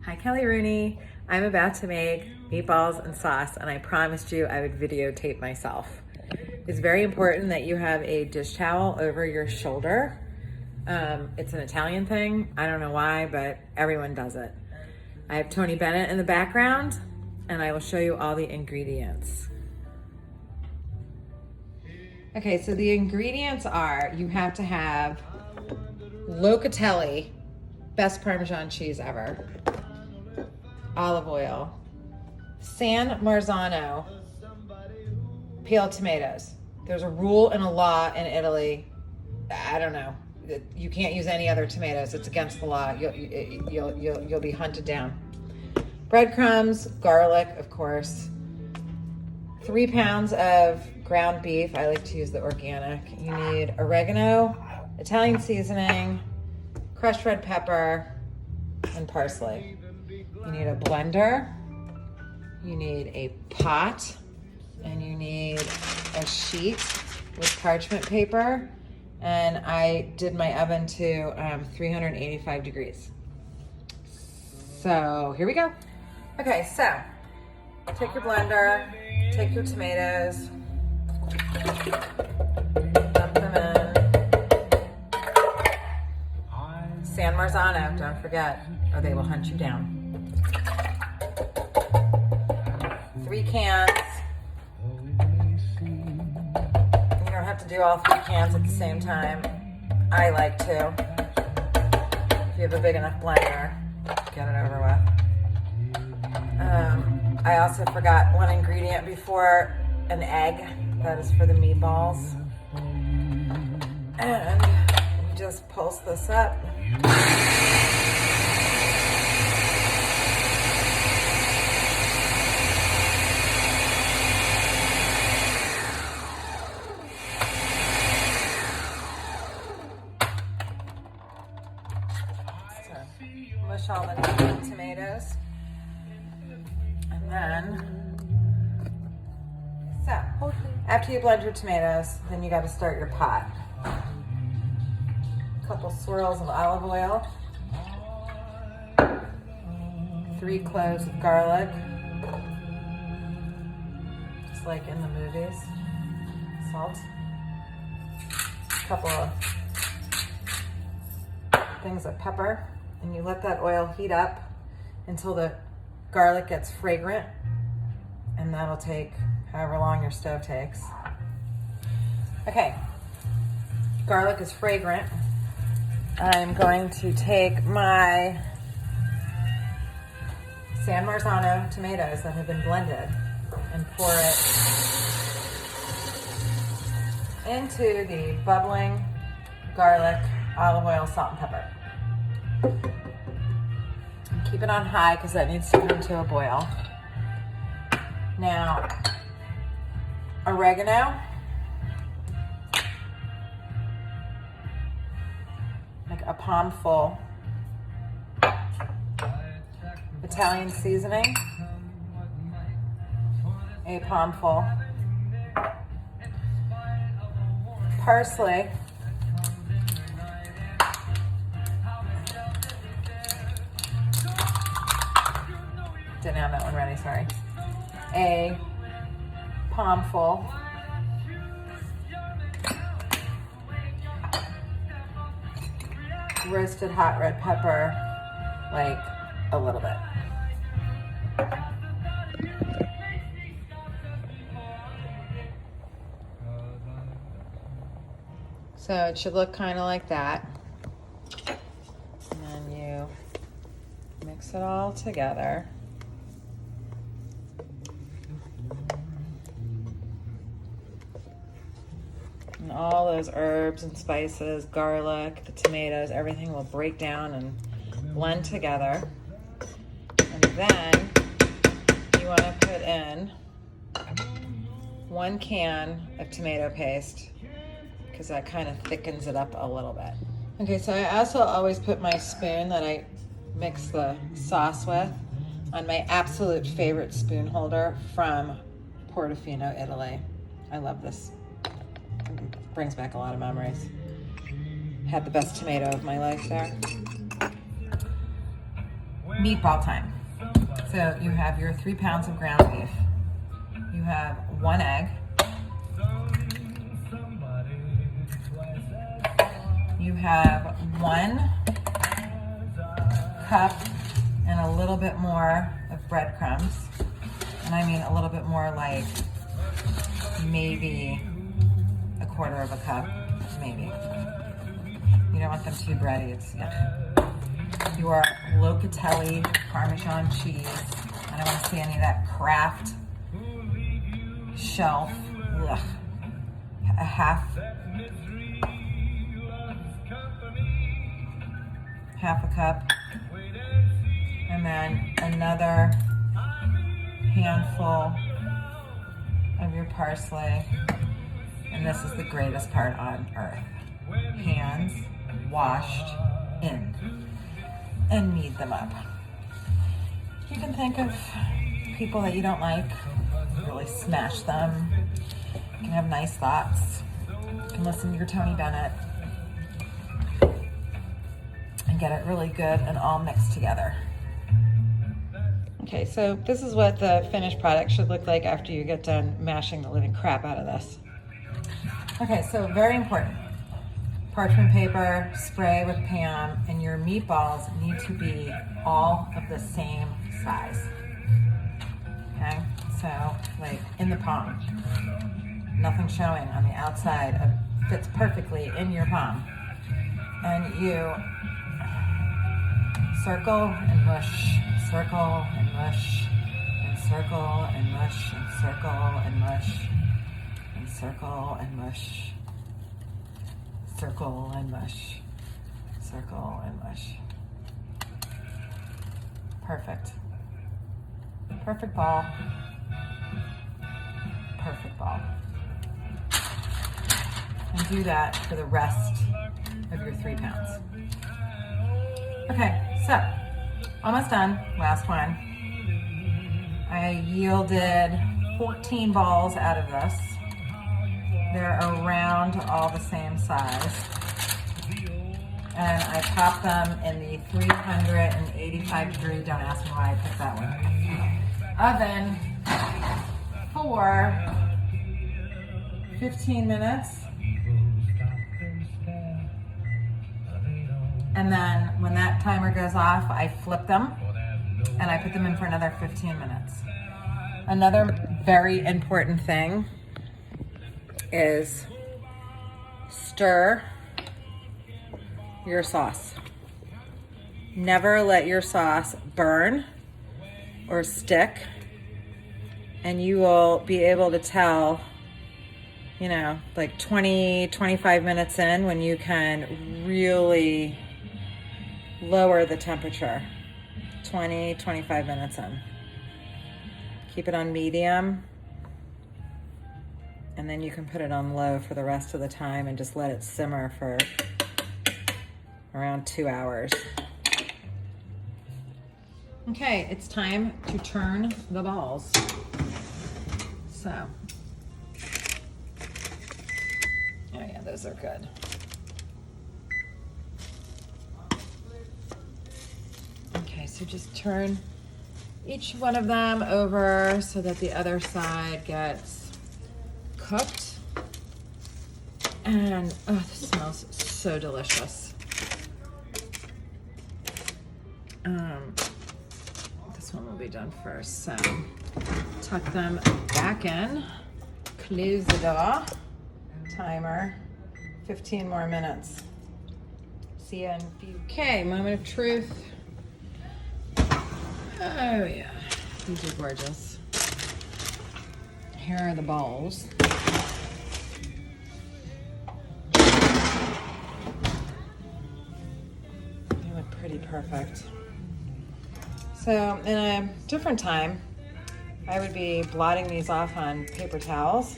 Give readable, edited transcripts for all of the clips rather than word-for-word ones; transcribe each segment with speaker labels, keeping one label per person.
Speaker 1: Hi, Kelly Rooney. I'm about to make meatballs and sauce, and I promised you I would videotape myself. It's very important that you have a dish towel over your shoulder. It's an Italian thing. I don't know why, but everyone does it. I have Tony Bennett in the background, and I will show you all the ingredients. Okay, so the ingredients are, you have to have locatelli, best Parmesan cheese ever, olive oil, San Marzano, peeled tomatoes. There's a rule and a law in Italy, I don't know, you can't use any other tomatoes. It's against the law. You'll be hunted down. Breadcrumbs, garlic, of course. 3 pounds of ground beef. I like to use the organic. You need oregano, Italian seasoning, crushed red pepper, and parsley. You need a blender, you need a pot, and you need a sheet with parchment paper. And I did my oven to 385 degrees. So here we go. Okay, so take your blender, take your tomatoes, dump them in. San Marzano, don't forget, or they will hunt you down. 3 cans. You don't have to do all 3 cans at the same time. I like to. If you have a big enough blender, get it over with. I also forgot one ingredient before, an egg. That is for the meatballs. And you just pulse this up. Mush all the tomatoes. And then, so after you blend your tomatoes, then you got to start your pot. A couple swirls of olive oil, 3 cloves of garlic, just like in the movies. Salt, a couple of things of pepper. And you let that oil heat up until the garlic gets fragrant, and that'll take however long your stove takes. Okay, garlic is fragrant. I'm going to take my San Marzano tomatoes that have been blended and pour it into the bubbling garlic, olive oil, salt, and pepper. Keep it on high because that needs to come to a boil. Now, oregano, like a palm full. Italian seasoning, a palm full. Parsley, didn't have that one ready, sorry. A palm full. Roasted hot red pepper, like a little bit. So it should look kind of like that. And then you mix it all together. And all those herbs and spices, garlic, the tomatoes, everything will break down and blend together. And then you want to put in 1 can of tomato paste because that kind of thickens it up a little bit. Okay, so I also always put my spoon that I mix the sauce with on my absolute favorite spoon holder from Portofino, Italy. I love this. It brings back a lot of memories. Had the best tomato of my life there. meatball time. So you have your 3 pounds of ground beef. You have 1 egg. You have 1 cup and a little bit more of breadcrumbs. And I mean a little bit more, like maybe a 1/4 of a cup, maybe. You don't want them too bready, it's yuck. Your locatelli Parmesan cheese. I don't want to see any of that Kraft shelf. Ugh. A half a cup. And then another handful of your parsley. And this is the greatest part on earth. Hands washed in. And knead them up. You can think of people that you don't like, really smash them. You can have nice thoughts. You can listen to your Tony Bennett and get it really good and all mixed together. Okay, so this is what the finished product should look like after you get done mashing the living crap out of this. Okay, so very important. Parchment paper, spray with Pam, and your meatballs need to be all of the same size. Okay, so like in the palm. Nothing showing on the outside. Fits perfectly in your palm. And you circle and mush, circle and mush, and circle and mush, and circle and mush, and circle and mush, circle and mush, circle and mush. Perfect. Perfect ball. Perfect ball. And do that for the rest of your 3 pounds. Okay, so almost done. Last one. I yielded 14 balls out of this. They're around all the same size. And I popped them in the 385 degree, don't ask me why I picked that one, oven for 15 minutes. And then when that timer goes off, I flip them and I put them in for another 15 minutes. Another very important thing is stir your sauce. Never let your sauce burn or stick, and you will be able to tell, you know, like 20, 25 minutes in when you can really lower the temperature. 20, 25 minutes in. Keep it on medium, and then you can put it on low for the rest of the time and just let it simmer for around 2 hours. Okay, it's time to turn the balls. So, oh yeah, those are good. Okay, so just turn each one of them over so that the other side gets cooked. And oh, this smells so delicious. This one will be done first. So tuck them back in, close the door, timer, 15 more minutes. See ya in a few. Okay, moment of truth. Oh yeah, these are gorgeous. Here are the balls. They look pretty perfect. So in a different time, I would be blotting these off on paper towels,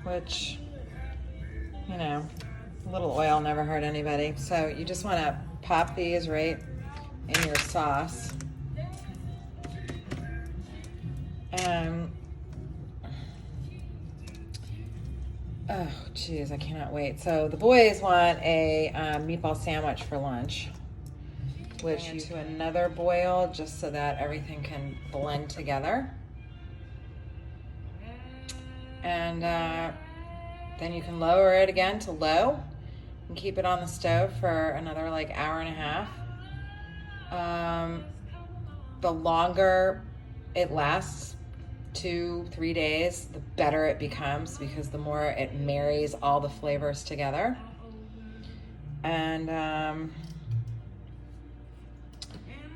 Speaker 1: which, you know, a little oil never hurt anybody. So you just want to pop these right in your sauce. And, 'cause, Oh, geez, I cannot wait. So the boys want a meatball sandwich for lunch, which you to another boil just so that everything can blend together. And then you can lower it again to low and keep it on the stove for another like hour and a half. The longer it lasts, 2-3 days, the better it becomes, because the more it marries all the flavors together. And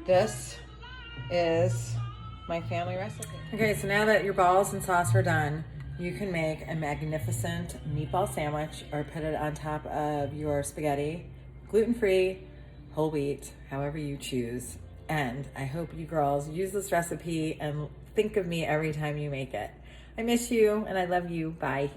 Speaker 1: this is my family recipe. Okay, so now that your balls and sauce are done, you can make a magnificent meatball sandwich or put it on top of your spaghetti, gluten-free, whole wheat, however you choose. And I hope you girls use this recipe and think of me every time you make it. I miss you and I love you. Bye.